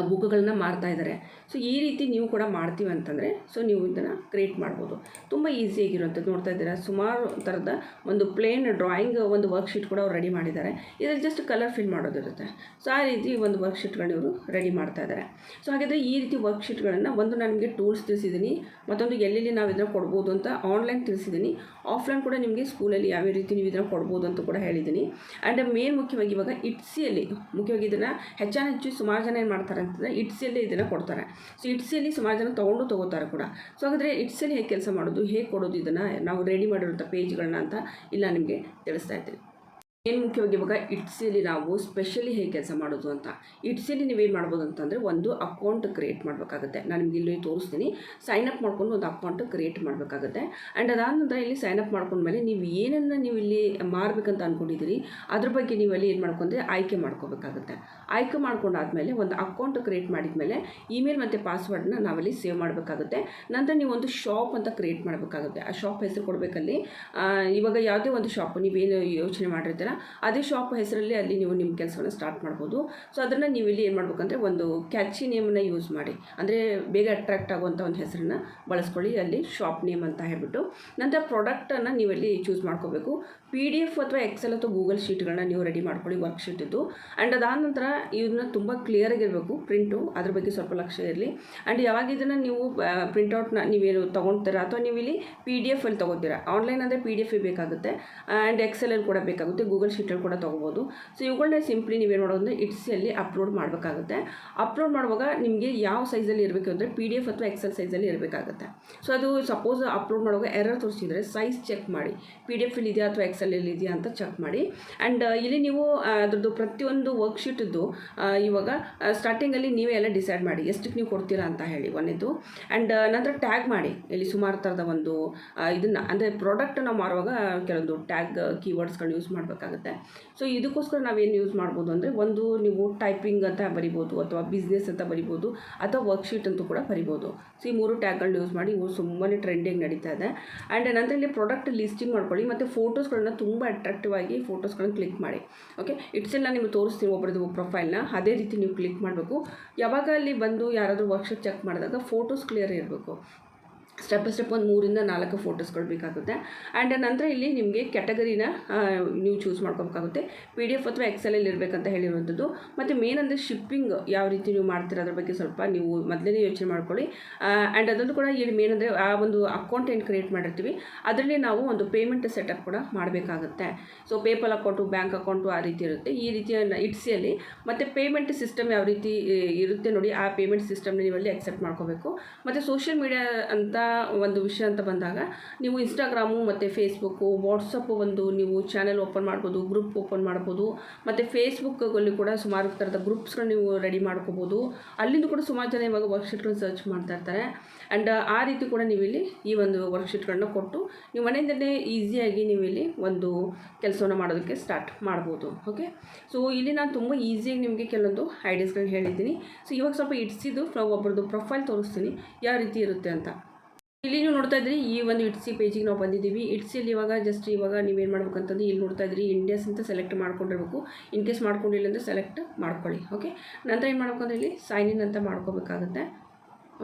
ಬುಕ್ಗಳನ್ನ ಮಾರ್ತಾ ಇದ್ದಾರೆ. ಸೊ ಈ ರೀತಿ ನೀವು ಕೂಡ ಮಾಡ್ತೀವಿ ಅಂತಂದರೆ ಸೊ ನೀವು ಇದನ್ನು ಕ್ರಿಯೇಟ್ ಮಾಡ್ಬೋದು. ತುಂಬ ಈಸಿಯಾಗಿರುವಂಥದ್ದು ನೋಡ್ತಾ ಇದ್ದೀರಾ, ಸುಮಾರು ಥರದ ಒಂದು ಪ್ಲೇನ್ ಡ್ರಾಯಿಂಗ್ ಒಂದು ವರ್ಕ್ಶೀಟ್ ಕೂಡ ಅವ್ರು ರೆಡಿ ಮಾಡಿದ್ದಾರೆ. ಇದರಲ್ಲಿ ಜಸ್ಟ್ ಕಲರ್ ಫಿಲ್ ಮಾಡೋದಿರುತ್ತೆ. ಸೊ ಆ ರೀತಿ ಒಂದು ವರ್ಕ್ಶೀಟ್ಗಳನ್ನ ಇವರು ರೆಡಿ ಮಾಡ್ತಾ ಇದ್ದಾರೆ. ಸೊ ಹಾಗಾದರೆ ಈ ರೀತಿ ವರ್ಕ್ಶೀಟ್ಗಳನ್ನು ಒಂದು ನಾನು ನಿಮಗೆ ಟೂಲ್ಸ್ ತಿಳಿಸಿದ್ದೀನಿ, ಮತ್ತೊಂದು ಎಲ್ಲೆಲ್ಲಿ ನಾವು ಇದನ್ನು ಕೊಡ್ಬೋದು ಅಂತ ಆನ್ಲೈನ್ ತಿಳಿಸಿದ್ದೀನಿ, ಆಫ್ಲೈನ್ ಕೂಡ ನಿಮಗೆ ಸ್ಕೂಲಲ್ಲಿ ಯಾವ ರೀತಿ ನೀವು ಇದನ್ನು ಕೊಡ್ಬೋದು ಅಂತ ಕೂಡ ಹೇಳಿದ್ದೀನಿ. ಆ್ಯಂಡ್ ಮೇನ್ ಮುಖ್ಯವಾಗಿ ಇವಾಗ ಇಟ್ಸಿಯಲ್ಲಿ ಮುಖ್ಯವಾಗಿ ಇದನ್ನು ಹೆಚ್ಚು ಸುಮಾರು ಜನ ಏನು ಮಾಡ್ತಾರೆ ಅಂತಂದರೆ ಇಟ್ಸಿಯಲ್ಲಿ ಇದನ್ನು ಕೊಡ್ತಾರೆ. ಸೊ ಇಟ್ಸಿಯಲ್ಲಿ ಸುಮಾರು ಜನ ತೊಗೋತಾರೆ ಕೂಡ. ಸೊ ಹಾಗಾದರೆ ಇಟ್ಸಿಯಲ್ಲಿ ಹೇಗೆ ಕೆಲಸ ಮಾಡೋದು, ಹೇಗೆ ಕೊಡೋದು, ಇದನ್ನು ನಾವು ರೆಡಿ ಮಾಡಿರೋಂಥ ಪೇಜ್ಗಳನ್ನ ಅಂತ ಇಲ್ಲ ನಿಮಗೆ ತಿಳಿಸ್ತಾ ಇದ್ದೀನಿ. ಏನು ಮುಖ್ಯವಾಗಿ ಇವಾಗ ಇಟ್ಸಿಯಲ್ಲಿ ನಾವು ಸ್ಪೆಷಲಿ ಹೇಗೆ ಕೆಲಸ ಮಾಡೋದು ಅಂತ. ಇಟ್ಸಿಯಲ್ಲಿ ನೀವೇನು ಮಾಡ್ಬೋದು ಅಂತಂದರೆ ಒಂದು ಅಕೌಂಟ್ ಕ್ರಿಯೇಟ್ ಮಾಡಬೇಕಾಗುತ್ತೆ. ನಾನು ನಿಮಗೆ ಇಲ್ಲಿ ತೋರಿಸ್ತೀನಿ. ಸೈನ್ ಅಪ್ ಮಾಡ್ಕೊಂಡು ಒಂದು ಅಕೌಂಟ್ ಕ್ರಿಯೇಟ್ ಮಾಡಬೇಕಾಗುತ್ತೆ. ಆ್ಯಂಡ್ ಅದಾದ ನಂತರ ಇಲ್ಲಿ ಸೈನ್ ಅಪ್ ಮಾಡ್ಕೊಂಡ್ಮೇಲೆ ನೀವು ಏನನ್ನು ನೀವು ಇಲ್ಲಿ ಮಾರಬೇಕಂತ ಅಂದ್ಕೊಂಡಿದ್ದೀರಿ ಅದ್ರ ಬಗ್ಗೆ ನೀವು ಅಲ್ಲಿ ಏನು ಮಾಡ್ಕೊಂಡ್ರೆ ಆಯ್ಕೆ ಮಾಡ್ಕೋಬೇಕಾಗುತ್ತೆ. ಆಯ್ಕೆ ಮಾಡ್ಕೊಂಡಾದ್ಮೇಲೆ ಒಂದು ಅಕೌಂಟ್ ಕ್ರಿಯೇಟ್ ಮಾಡಿದ್ಮೇಲೆ ಇಮೇಲ್ ಮತ್ತು ಪಾಸ್ವರ್ಡ್ನ ನಾವಲ್ಲಿ ಸೇವ್ ಮಾಡಬೇಕಾಗುತ್ತೆ. ನಂತರ ನೀವು ಒಂದು ಶಾಪ್ ಅಂತ ಕ್ರಿಯೇಟ್ ಮಾಡಬೇಕಾಗುತ್ತೆ. ಆ ಶಾಪ್ ಹೆಸರು ಕೊಡಬೇಕಲ್ಲಿ. ಇವಾಗ ಯಾವುದೇ ಒಂದು ಶಾಪ್ ನೀವೇನು ಯೋಚನೆ ಮಾಡಿರ್ತೀರ ಅದೇ ಶಾಪ್ ಹೆಸರಲ್ಲಿ ಅಲ್ಲಿ ನೀವು ನಿಮ್ಮ ಕೆಲಸವನ್ನು ಸ್ಟಾರ್ಟ್ ಮಾಡ್ಬೋದು. ಸೊ ಅದನ್ನು ನೀವು ಇಲ್ಲಿ ಏನು ಮಾಡಬೇಕಂದ್ರೆ ಒಂದು ಕ್ಯಾಚಿ ನೇಮನ್ನು ಯೂಸ್ ಮಾಡಿ, ಅಂದರೆ ಬೇಗ ಅಟ್ರಾಕ್ಟ್ ಆಗುವಂಥ ಒಂದು ಹೆಸರನ್ನು ಬಳಸ್ಕೊಳ್ಳಿ ಅಲ್ಲಿ ಶಾಪ್ ನೇಮ್ ಅಂತ ಹೇಳ್ಬಿಟ್ಟು. ನಂತರ ಪ್ರಾಡಕ್ಟನ್ನು ನೀವಲ್ಲಿ ಚೂಸ್ ಮಾಡ್ಕೋಬೇಕು. PDF ಅಥವಾ ಎಕ್ಸೆಲ್ ಅಥವಾ ಗೂಗಲ್ ಶೀಟ್ಗಳನ್ನ ನೀವು ರೆಡಿ ಮಾಡ್ಕೊಳ್ಳಿ, ವರ್ಕ್ಶೀಟ್ ಇದ್ದು. ಆ್ಯಂಡ್ ಅದಾದ ನಂತರ ಇದನ್ನ ತುಂಬ ಕ್ಲಿಯರಾಗಿರಬೇಕು ಪ್ರಿಂಟು, ಅದ್ರ ಬಗ್ಗೆ ಸ್ವಲ್ಪ ಲಕ್ಷ್ಯ ಇರಲಿ. ಆ್ಯಂಡ್ ಯಾವಾಗ ಇದನ್ನು ನೀವು ಪ್ರಿಂಟೌಟ್ನ ನೀವೇನು ತೊಗೊಳ್ತೀರಾ ಅಥವಾ ನೀವು ಇಲ್ಲಿ PDF ಅಲ್ಲಿ ತೊಗೋತೀರಾ, ಆನ್ಲೈನ್ ಅಂದರೆ PDF ಬೇಕಾಗುತ್ತೆ. ಆ್ಯಂಡ್ ಎಕ್ಸೆಲಲ್ಲಿ ಕೂಡ ಬೇಕಾಗುತ್ತೆ, ಗೂಗಲ್ ಶೀಟಲ್ಲಿ ಕೂಡ ತೊಗೋಬೋದು. ಸೊ ಇವುಗಳನ್ನ ಸಿಂಪ್ಲಿ ನೀವೇನು ಮಾಡೋದಂದರೆ ಇಟ್ಸಿಯಲ್ಲಿ ಅಪ್ಲೋಡ್ ಮಾಡಬೇಕಾಗುತ್ತೆ. ಅಪ್ಲೋಡ್ ಮಾಡುವಾಗ ನಿಮಗೆ ಯಾವ ಸೈಜಲ್ಲಿ ಇರಬೇಕು ಅಂದರೆ PDF ಅಥವಾ ಎಕ್ಸೆಲ್ ಸೈಜಲ್ಲಿ ಇರಬೇಕಾಗುತ್ತೆ. ಸೊ ಅದು ಸಪೋಸ್ ಅಪ್ಲೋಡ್ ಮಾಡುವಾಗ ಎರರ್ ತೋರಿಸಿದರೆ ಸೈಜ್ ಚೆಕ್ ಮಾಡಿ, PDF ಅಲ್ಲಿ ಇದೆಯಾ ಅಥವಾ ಎಕ್ಸೆಲಲ್ಲಿ ಇದೆಯಾ ಅಂತ ಚೆಕ್ ಮಾಡಿ. ಆ್ಯಂಡ್ ಇಲ್ಲಿ ನೀವು ಅದ್ರದ್ದು ಪ್ರತಿಯೊಂದು ವರ್ಕ್ಶೀಟದ್ದು ಇವಾಗ ಸ್ಟಾರ್ಟಿಂಗಲ್ಲಿ ನೀವೇ ಎಲ್ಲ ಡಿಸೈಡ್ ಮಾಡಿ ಎಷ್ಟಕ್ಕೆ ನೀವು ಕೊಡ್ತೀರಾ ಅಂತ ಹೇಳಿ ಒಂದೇದು. ಆ್ಯಂಡ್ ನಂತರ ಟ್ಯಾಗ್ ಮಾಡಿ. ಇಲ್ಲಿ ಸುಮಾರು ಥರದ ಒಂದು ಇದನ್ನು ಅಂದರೆ ಪ್ರಾಡಕ್ಟ್ ನಾವು ಮಾರುವಾಗ ಕೆಲವೊಂದು ಟ್ಯಾಗ್ ಕೀವರ್ಡ್ಸ್ಗಳನ್ನ ಯೂಸ್ ಮಾಡಬೇಕಾಗುತ್ತೆ. ಸೊ ಇದಕ್ಕೋಸ್ಕರ ನಾವೇನು ಯೂಸ್ ಮಾಡ್ಬೋದು ಅಂದರೆ ಒಂದು ನೀವು ಟೈಪಿಂಗ್ ಅಂತ ಬರಿಬೋದು ಅಥವಾ ಬಿಸ್ನೆಸ್ ಅಂತ ಬರಿಬೋದು ಅಥವಾ ವರ್ಕ್ಶೀಟ್ ಅಂತೂ ಕೂಡ ಬರಿಬೋದು. ಸೊ ಈ 3 ಟ್ಯಾಗ್ಗಳನ್ನ ಯೂಸ್ ಮಾಡಿ ಇವು ತುಂಬಾ ಟ್ರೆಂಡಿಂಗ್ ನಡೀತಾ ಇದೆ. ಆ್ಯಂಡ್ ನಂತರ ಇಲ್ಲಿ ಪ್ರಾಡಕ್ಟ್ ಲಿಸ್ಟಿಂಗ್ ಮಾಡ್ಕೊಳ್ಳಿ ಮತ್ತು ಫೋಟೋಸ್ಗಳನ್ನ ತುಂಬ ಅಟ್ರಾಕ್ಟಿವ್ ಆಗಿ ಫೋಟೋಸ್ಗಳನ್ನ ಕ್ಲಿಕ್ ಮಾಡಿ. ಓಕೆ, ಇಟ್ಸೆಲ್ಲ ನಿಮಗೆ ತೋರಿಸ್ತೀನಿ ಒಬ್ಬರದ್ದು ಪ್ರೊಫೈಲ್ನ, ಅದೇ ರೀತಿ ನೀವು ಕ್ಲಿಕ್ ಮಾಡಬೇಕು. ಯಾವಾಗ ಅಲ್ಲಿ ಬಂದು ಯಾರಾದರೂ ವರ್ಕ್ಶೀಟ್ ಚೆಕ್ ಮಾಡಿದಾಗ ಫೋಟೋಸ್ ಕ್ಲಿಯರ್ ಇರಬೇಕು. ಸ್ಟೆಪ್ ಬೈ ಸ್ಟೆಪ್ ಒಂದು 3 ಇಂದ 4 ಫೋಟೋಸ್ಗಳು ಬೇಕಾಗುತ್ತೆ. ಆ್ಯಂಡ್ ನಂತರ ಇಲ್ಲಿ ನಿಮಗೆ ಕ್ಯಾಟಗರಿನ ನೀವು ಚೂಸ್ ಮಾಡ್ಕೋಬೇಕಾಗುತ್ತೆ. PDF ಅಥವಾ ಎಕ್ಸೆಲಲ್ಲಿ ಇರಬೇಕಂತ ಹೇಳಿರುವಂಥದ್ದು. ಮತ್ತು ಮೇನ್ ಅಂದರೆ ಶಿಪ್ಪಿಂಗ್ ಯಾವ ರೀತಿ ನೀವು ಮಾಡ್ತೀರ ಅದ್ರ ಬಗ್ಗೆ ಸ್ವಲ್ಪ ನೀವು ಮೊದಲೇ ಯೋಚನೆ ಮಾಡ್ಕೊಳ್ಳಿ. ಆ್ಯಂಡ್ ಅದೊಂದು ಕೂಡ ಇಲ್ಲಿ ಮೇನ್ ಅಂದರೆ ಆ ಒಂದು ಅಕೌಂಟ್ ಏನು ಕ್ರಿಯೇಟ್ ಮಾಡಿರ್ತೀವಿ ಅದರಲ್ಲಿ ನಾವು ಒಂದು ಪೇಮೆಂಟ್ ಸೆಟಪ್ ಕೂಡ ಮಾಡಬೇಕಾಗುತ್ತೆ. So PayPal account, bank account ಆ ರೀತಿ ಇರುತ್ತೆ. ಈ ರೀತಿಯ ಇಟ್ಸಿಯಲ್ಲಿ ಮತ್ತು ಪೇಮೆಂಟ್ ಸಿಸ್ಟಮ್ ಯಾವ ರೀತಿ ಇರುತ್ತೆ ನೋಡಿ, ಆ ಪೇಮೆಂಟ್ ಸಿಸ್ಟಮ್ನ ನೀವಲ್ಲಿ ಅಕ್ಸೆಪ್ಟ್ ಮಾಡ್ಕೋಬೇಕು. ಮತ್ತು ಸೋಷಿಯಲ್ ಮೀಡಿಯಾ ಅಂತ ಒಂದು ವಿಷಯ ಅಂತ ಬಂದಾಗ ನೀವು ಇನ್ಸ್ಟಾಗ್ರಾಮು ಮತ್ತು ಫೇಸ್ಬುಕ್ಕು, ವಾಟ್ಸಪ್ಪು ಒಂದು ನೀವು ಚಾನೆಲ್ ಓಪನ್ ಮಾಡ್ಬೋದು, ಗ್ರೂಪ್ ಓಪನ್ ಮಾಡ್ಬೋದು. ಮತ್ತು ಫೇಸ್ಬುಕ್ಕಲ್ಲಿ ಕೂಡ ಸುಮಾರು ಥರದ ಗ್ರೂಪ್ಸ್ಗಳು ನೀವು ರೆಡಿ ಮಾಡ್ಕೋಬೋದು. ಅಲ್ಲಿಂದ ಕೂಡ ಸುಮಾರು ಜನ ಇವಾಗ ವರ್ಕ್ಶೀಟ್ಗಳನ್ನ ಸರ್ಚ್ ಮಾಡ್ತಾ ಇರ್ತಾರೆ. ಆ್ಯಂಡ್ ಆ ರೀತಿ ಕೂಡ ನೀವು ಇಲ್ಲಿ ಈ ಒಂದು ವರ್ಕ್ಶೀಟ್ಗಳನ್ನ ಕೊಟ್ಟು ನೀವು ಮನೆಯಿಂದಲೇ ಈಸಿಯಾಗಿ ನೀವು ಇಲ್ಲಿ ಒಂದು ಕೆಲಸವನ್ನು ಮಾಡೋದಕ್ಕೆ ಸ್ಟಾರ್ಟ್ ಮಾಡ್ಬೋದು. ಓಕೆ, ಸೊ ಇಲ್ಲಿ ನಾನು ತುಂಬ ಈಸಿಯಾಗಿ ನಿಮಗೆ ಕೆಲವೊಂದು ಐಡಿಯಾಸ್ಗಳನ್ನ ಹೇಳಿದ್ದೀನಿ. ಸೊ ಇವಾಗ ಸ್ವಲ್ಪ ಇಟ್ಸಿದ್ದು ಒಬ್ಬರದ್ದು ಪ್ರೊಫೈಲ್ ತೋರಿಸ್ತೀನಿ ಯಾವ ರೀತಿ ಇರುತ್ತೆ ಅಂತ. ಇಲ್ಲಿ ನೀವು ನೋಡ್ತಾ ಇದ್ರಿ ಈ ಒಂದು ಇಟ್ಸಿ ಪೇಜಿಗೆ ನಾವು ಬಂದಿದ್ದೀವಿ. ಇಟ್ಸಿಯಲ್ಲಿ ಇವಾಗ ನೀವೇನು ಮಾಡ್ಬೇಕಂತಂದ್ರೆ ಇಲ್ಲಿ ನೋಡ್ತಾ ಇದ್ರಿ ಇಂಡಿಯಾಸ್ ಅಂತ ಸೆಲೆಕ್ಟ್ ಮಾಡ್ಕೊಂಡಿರ್ಬೇಕು. ಇನ್ ಕೇಸ್ ಮಾಡ್ಕೊಂಡಿಲ್ಲ ಅಂದರೆ ಸೆಲೆಕ್ಟ್ ಮಾಡ್ಕೊಳ್ಳಿ. ಓಕೆ, ನಂತರ ಏನು ಮಾಡ್ಬೇಕಂದ್ರೆ ಇಲ್ಲಿ ಸೈನ್ ಇನ್ ಅಂತ ಮಾಡ್ಕೋಬೇಕಾಗುತ್ತೆ.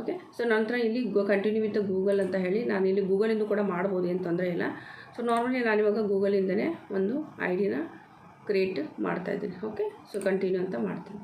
ಓಕೆ, ಸೊ ನಂತರ ಇಲ್ಲಿ ಕಂಟಿನ್ಯೂ ವಿತ್ ಗೂಗಲ್ ಅಂತ ಹೇಳಿ ನಾನು ಇಲ್ಲಿ ಗೂಗಲಿಂದ ಕೂಡ ಮಾಡ್ಬೋದು, ಏನು ತೊಂದರೆ ಇಲ್ಲ. ಸೊ ನಾರ್ಮಲಿ ನಾನಿವಾಗ ಗೂಗಲಿಂದನೇ ಒಂದು ಐಡಿನ ಕ್ರಿಯೇಟ್ ಮಾಡ್ತಾಯಿದ್ದೀನಿ. ಓಕೆ, ಸೊ ಕಂಟಿನ್ಯೂ ಅಂತ ಮಾಡ್ತೀನಿ.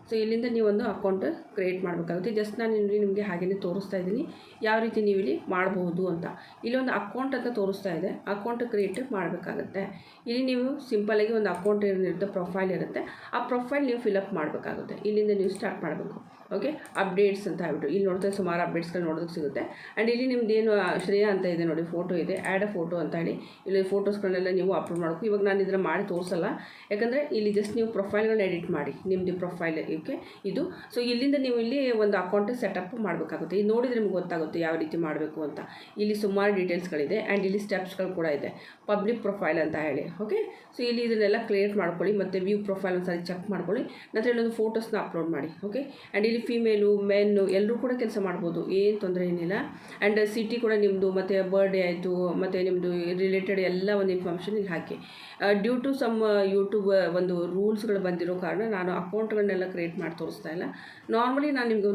ಸೊ ಇಲ್ಲಿಂದ ನೀವು ಒಂದು ಅಕೌಂಟ್ ಕ್ರಿಯೇಟ್ ಮಾಡಬೇಕಾಗುತ್ತೆ. ಜಸ್ಟ್ ನಾನು ಇಲ್ಲಿ ನಿಮಗೆ ಹಾಗೆಯೇ ತೋರಿಸ್ತಾ ಇದ್ದೀನಿ ಯಾವ ರೀತಿ ನೀವು ಇಲ್ಲಿ ಮಾಡಬಹುದು ಅಂತ. ಇಲ್ಲಿ ಒಂದು ಅಕೌಂಟ್ ಅಂತ ತೋರಿಸ್ತಾ ಇದೆ, ಅಕೌಂಟ್ ಕ್ರಿಯೇಟ್ ಮಾಡಬೇಕಾಗುತ್ತೆ. ಇಲ್ಲಿ ನೀವು ಸಿಂಪಲಾಗಿ ಒಂದು ಅಕೌಂಟ್ ಏನಿರುತ್ತೆ, ಪ್ರೊಫೈಲ್ ಇರುತ್ತೆ, ಆ ಪ್ರೊಫೈಲ್ ನೀವು ಫಿಲಪ್ ಮಾಡಬೇಕಾಗುತ್ತೆ. ಇಲ್ಲಿಂದ ನೀವು ಸ್ಟಾರ್ಟ್ ಮಾಡಬೇಕು. ಓಕೆ ಅಪ್ಡೇಟ್ಸ್ ಅಂತ ಹೇಳ್ಬಿಟ್ಟು ಇಲ್ಲಿ ನೋಡ್ತಾ ಸುಮಾರು ಅಪ್ಡೇಟ್ಸ್ಗಳು ನೋಡೋದಕ್ಕೆ ಸಿಗುತ್ತೆ. ಆ್ಯಂಡ್ ಇಲ್ಲಿ ನಿಮ್ದು ಏನು ಶ್ರೇಯಾ ಅಂತ ಇದೆ ನೋಡಿ, ಫೋಟೋ ಇದೆ, ಆ್ಯಡ್ ಅ ಫೋಟೋ ಅಂತ ಹೇಳಿ ಇಲ್ಲಿ ಫೋಟೋಸ್ಗಳನ್ನೆಲ್ಲ ನೀವು ಅಪ್ಲೋಡ್ ಮಾಡಬೇಕು. ಇವಾಗ ನಾನು ಇದನ್ನು ಮಾಡಿ ತೋರಿಸಲ್ಲ, ಯಾಕಂದರೆ ಇಲ್ಲಿ ಜಸ್ಟ್ ನೀವು ಪ್ರೊಫೈಲ್ಗಳನ್ನ ಎಡಿಟ್ ಮಾಡಿ ನಿಮ್ಮದು ಪ್ರೊಫೈಲ್ ಓಕೆ ಇದು. ಸೊ ಇಲ್ಲಿಂದ ನೀವು ಇಲ್ಲಿ ಒಂದು ಅಕೌಂಟ್ ಸೆಟಪ್ ಮಾಡಬೇಕಾಗುತ್ತೆ. ಇದು ನೋಡಿದರೆ ನಿಮ್ಗೆ ಗೊತ್ತಾಗುತ್ತೆ ಯಾವ ರೀತಿ ಮಾಡಬೇಕು ಅಂತ. ಇಲ್ಲಿ ಸುಮಾರು ಡೀಟೇಲ್ಸ್ಗಳಿದೆ ಆ್ಯಂಡ್ ಇಲ್ಲಿ ಸ್ಟೆಪ್ಸ್ಗಳು ಕೂಡ ಇದೆ, ಪಬ್ಲಿಕ್ ಪ್ರೊಫೈಲ್ ಅಂತ ಹೇಳಿ. ಓಕೆ, ಸೊ ಇಲ್ಲಿ ಇದನ್ನೆಲ್ಲ ಕ್ರಿಯೇಟ್ ಮಾಡ್ಕೊಳ್ಳಿ ಮತ್ತು ವ್ಯೂ ಪ್ರೊಫೈಲ್ ಒಂದು ಸಾರಿ ಚೆಕ್ ಮಾಡ್ಕೊಳ್ಳಿ. ನಂತರ ಇಲ್ಲೊಂದು ಫೋಟೋಸ್ನ ಅಪ್ಲೋಡ್ ಮಾಡಿ. ಓಕೆ, ಆ್ಯಂಡ್ ಇಲ್ಲಿ ಫೀಮೇಲು ಮೆನ್ನು ಎಲ್ಲರೂ ಕೂಡ ಕೆಲಸ ಮಾಡ್ಬೋದು, ಏನು ತೊಂದರೆ ಏನಿಲ್ಲ. ಆ್ಯಂಡ್ ಸಿಟಿ ಕೂಡ ನಿಮ್ಮದು ಮತ್ತು ಬರ್ಡೇ ಆಯಿತು ಮತ್ತು ನಿಮ್ಮದು ರಿಲೇಟೆಡ್ ಎಲ್ಲ ಒಂದು ಇನ್ಫಾರ್ಮೇಷನ್ ಇಲ್ಲಿ ಹಾಕಿ. ಡ್ಯೂ ಟು ಸಮ್ ಯೂಟ್ಯೂಬ್ ಒಂದು ರೂಲ್ಸ್ಗಳು ಬಂದಿರೋ ಕಾರಣ ನಾನು ಅಕೌಂಟ್ಗಳನ್ನೆಲ್ಲ ಕ್ರಿಯೇಟ್ ಮಾಡಿ ತೋರಿಸ್ತಾ ಇಲ್ಲ. ನಾರ್ಮಲಿ ನಾನು ನಿಮಗೆ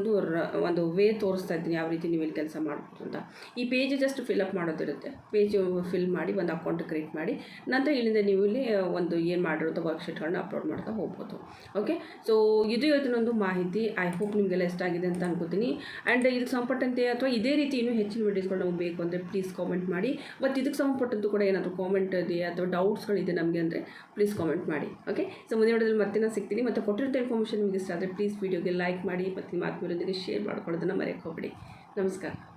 ಒಂದು ವೇ ತೋರಿಸ್ತಾ ಇದ್ದೀನಿ ಯಾವ ರೀತಿ ನೀವು ಇಲ್ಲಿ ಕೆಲಸ ಮಾಡ್ಬೋದು ಅಂತ. ಈ ಪೇಜ್ ಜಸ್ಟ್ ಫಿಲ್ಅಪ್ ಮಾಡೋದಿರುತ್ತೆ. ಪೇಜ್ ಫಿಲ್ ಮಾಡಿ ಒಂದು ಅಕೌಂಟ್ ಕ್ರಿಯೇಟ್ ಮಾಡಿ ನಂತರ ಇಲ್ಲಿಂದ ನೀವು ಇಲ್ಲಿ ಒಂದು ಏನು ಮಾಡಿರೋಂಥ ವರ್ಕ್ಶೀಟ್ಗಳನ್ನ ಅಪ್ಲೋಡ್ ಮಾಡ್ತಾ ಹೋಗ್ಬೋದು. ಓಕೆ, ಸೊ ಇದು ಇವತ್ತಿನೊಂದು ಮಾಹಿತಿ. ಐ ಹೋಪ್ ನಿಮಗೆಲ್ಲ ಇಷ್ಟ ಆಗಿದೆ ಅಂತ ಅನ್ಕೋತೀನಿ. ಆ್ಯಂಡ್ ಇದಕ್ಕೆ ಸಂಬಂಧಪಟ್ಟಂತೆ ಅಥವಾ ಇದೇ ರೀತಿ ಇನ್ನೂ ಹೆಚ್ಚಿನ ವೀಡಿಯೋಸ್ಗಳು ನಮಗೆ ಬೇಕು ಅಂದರೆ ಪ್ಲೀಸ್ ಕಾಮೆಂಟ್ ಮಾಡಿ. ಮತ್ತು ಇದಕ್ಕೆ ಸಂಬಂಧಪಟ್ಟಂತೂ ಕೂಡ ಏನಾದರೂ ಕಾಮೆಂಟ್ ಇದೆಯಾ ಅಥವಾ ಡೌಟ್ಸ್ಗಳಿದೆ ನಮಗೆ ಅಂದರೆ ಪ್ಲೀಸ್ ಕಾಮೆಂಟ್ ಮಾಡಿ. ಓಕೆ, ಸೊ ಮುಂದಿನ ವಿಡಿಯೋದಲ್ಲಿ ಮತ್ತೆ ನಾನು ಸಿಗ್ತೀನಿ. ಮತ್ತು ಕೊಟ್ಟಿರೋಂಥ ಇನ್ಫಾರ್ಮೇಷನ್ ನಿಮಗೆ ಇಷ್ಟ ಆದರೆ ಪ್ಲೀಸ್ ವಿಡಿಯೋಗೆ ಲೈಕ್ ಮಾಡಿ ಮತ್ತು ನಿಮ್ಮ ಆತ್ಮೀಯರೊಂದಿಗೆ ಶೇರ್ ಮಾಡ್ಕೊಳ್ಳೋದನ್ನು ಮರೆಯೋಕೆ ಹೋಗಬೇಡಿ. ನಮಸ್ಕಾರ.